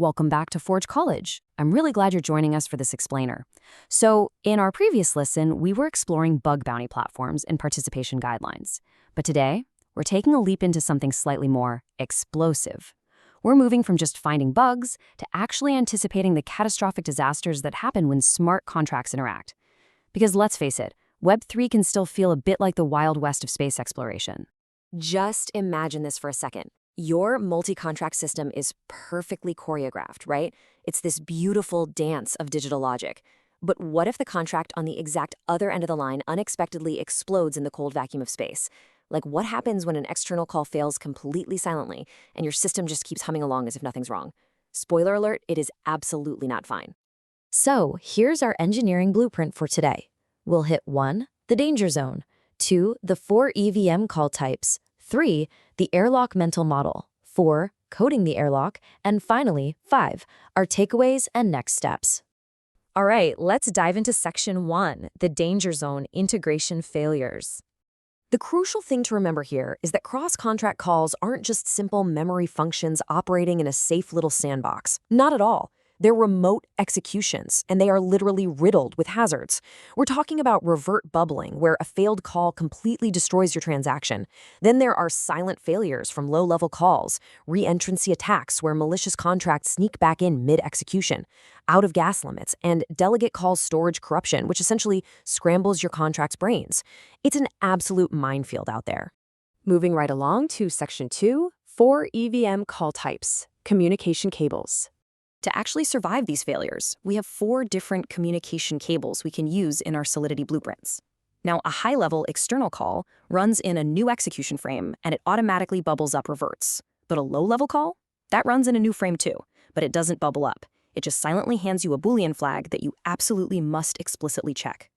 Welcome back to Forge College. I'm really glad you're joining us for this explainer. So, in our previous lesson, we were exploring bug bounty platforms and participation guidelines. But today, we're taking a leap into something slightly more explosive. We're moving from just finding bugs to actually anticipating the catastrophic disasters that happen when smart contracts interact. Because let's face it, Web3 can still feel a bit like the Wild West of space exploration. Just imagine this for a second. Your multi-contract system is perfectly choreographed, right? It's this beautiful dance of digital logic. But what if the contract on the exact other end of the line unexpectedly explodes in the cold vacuum of space? Like, what happens when an external call fails completely silently and your system just keeps humming along as if nothing's wrong? Spoiler alert, it is absolutely not fine. So here's our engineering blueprint for today. We'll hit 1, the danger zone, 2, the 4 EVM call types, 3, the airlock mental model, 4, coding the airlock, and finally, 5, our takeaways and next steps. All right, let's dive into section 1, the danger zone integration failures. The crucial thing to remember here is that cross-contract calls aren't just simple memory functions operating in a safe little sandbox. Not at all. They're remote executions, and they are literally riddled with hazards. We're talking about revert bubbling, where a failed call completely destroys your transaction. Then there are silent failures from low-level calls, reentrancy attacks where malicious contracts sneak back in mid-execution, out-of-gas limits, and delegate-call storage corruption, which essentially scrambles your contract's brains. It's an absolute minefield out there. Moving right along to Section 2, 4 EVM call types, communication cables. To actually survive these failures, we have 4 different communication cables we can use in our Solidity blueprints. Now, a high-level external call runs in a new execution frame, and it automatically bubbles up reverts. But a low-level call? That runs in a new frame too, but it doesn't bubble up. It just silently hands you a Boolean flag that you absolutely must explicitly check.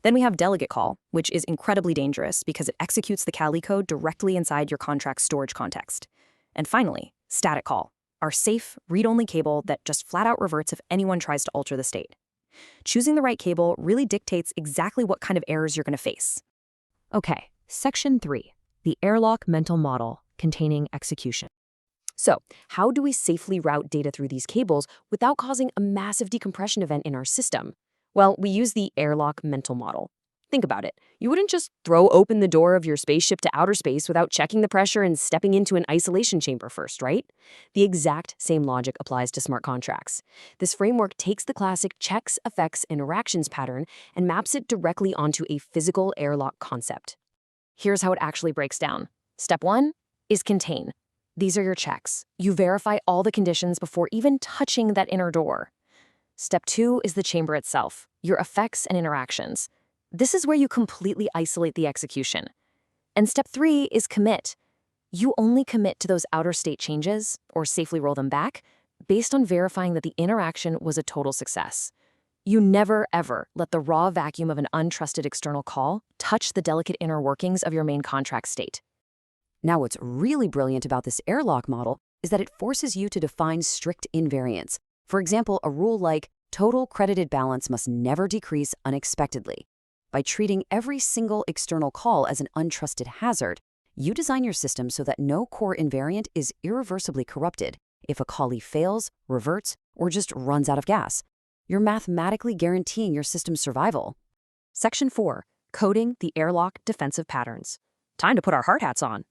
Then we have delegate call, which is incredibly dangerous because it executes the callee code directly inside your contract's storage context. And finally, static call, our safe, read-only cable that just flat-out reverts if anyone tries to alter the state. Choosing the right cable really dictates exactly what kind of errors you're going to face. Okay, Section 3, the airlock mental model containing execution. So, how do we safely route data through these cables without causing a massive decompression event in our system? Well, we use the airlock mental model. Think about it. You wouldn't just throw open the door of your spaceship to outer space without checking the pressure and stepping into an isolation chamber first, right? The exact same logic applies to smart contracts. This framework takes the classic checks, effects, interactions pattern and maps it directly onto a physical airlock concept. Here's how it actually breaks down. Step 1 is contain. These are your checks. You verify all the conditions before even touching that inner door. Step 2 is the chamber itself, your effects and interactions. This is where you completely isolate the execution. And step 3 is commit. You only commit to those outer state changes, or safely roll them back, based on verifying that the interaction was a total success. You never, ever let the raw vacuum of an untrusted external call touch the delicate inner workings of your main contract state. Now, what's really brilliant about this airlock model is that it forces you to define strict invariants. For example, a rule like total credited balance must never decrease unexpectedly. By treating every single external call as an untrusted hazard, you design your system so that no core invariant is irreversibly corrupted if a callee fails, reverts, or just runs out of gas. You're mathematically guaranteeing your system's survival. Section 4, coding the airlock defensive patterns. Time to put our hard hats on.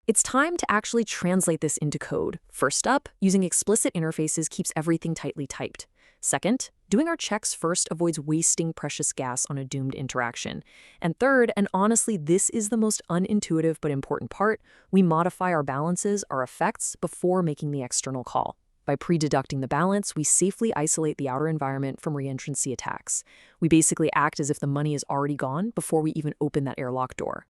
It's time to actually translate this into code. First up, using explicit interfaces keeps everything tightly typed. Second, doing our checks first avoids wasting precious gas on a doomed interaction. And third, and honestly this is the most unintuitive but important part, we modify our balances, our effects, before making the external call. By pre-deducting the balance, we safely isolate the outer environment from reentrancy attacks. We basically act as if the money is already gone before we even open that airlock door.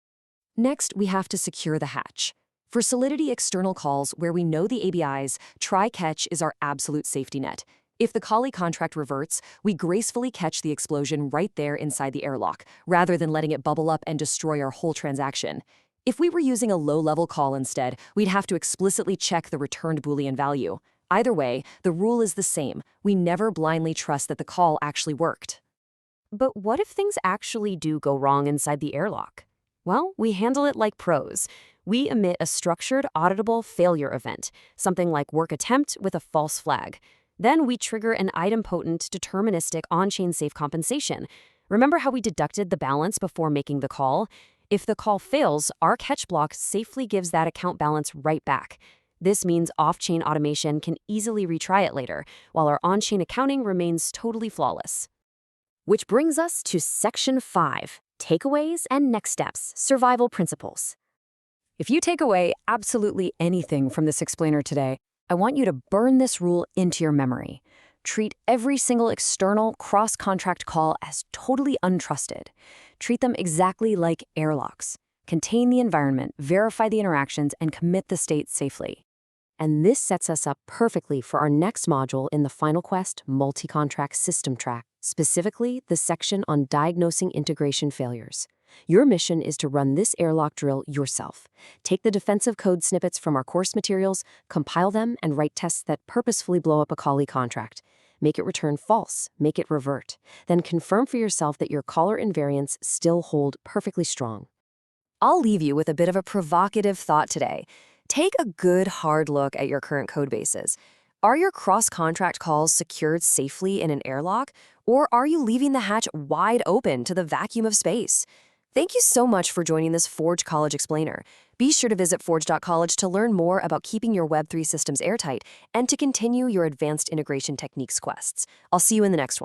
Next, we have to secure the hatch. For Solidity external calls where we know the ABIs, try-catch is our absolute safety net. If the callee contract reverts, we gracefully catch the explosion right there inside the airlock, rather than letting it bubble up and destroy our whole transaction. If we were using a low-level call instead, we'd have to explicitly check the returned Boolean value. Either way, the rule is the same. We never blindly trust that the call actually worked. But what if things actually do go wrong inside the airlock? Well, we handle it like pros. We emit a structured, auditable failure event, something like work attempt with a false flag. Then we trigger an idempotent, deterministic on-chain safe compensation. Remember how we deducted the balance before making the call? If the call fails, our catch block safely gives that account balance right back. This means off-chain automation can easily retry it later, while our on-chain accounting remains totally flawless. Which brings us to Section 5, Takeaways and Next Steps, Survival Principles. If you take away absolutely anything from this explainer today, I want you to burn this rule into your memory. Treat every single external cross-contract call as totally untrusted. Treat them exactly like airlocks. Contain the environment, verify the interactions, and commit the state safely. And this sets us up perfectly for our next module in the Final Quest multi-contract system track, specifically the section on diagnosing integration failures. Your mission is to run this airlock drill yourself. Take the defensive code snippets from our course materials, compile them, and write tests that purposefully blow up a callee contract. Make it return false, make it revert. Then confirm for yourself that your caller invariants still hold perfectly strong. I'll leave you with a bit of a provocative thought today. Take a good hard look at your current code bases. Are your cross-contract calls secured safely in an airlock, or are you leaving the hatch wide open to the vacuum of space? Thank you so much for joining this Forge College Explainer. Be sure to visit forge.college to learn more about keeping your Web3 systems airtight and to continue your advanced integration techniques quests. I'll see you in the next one.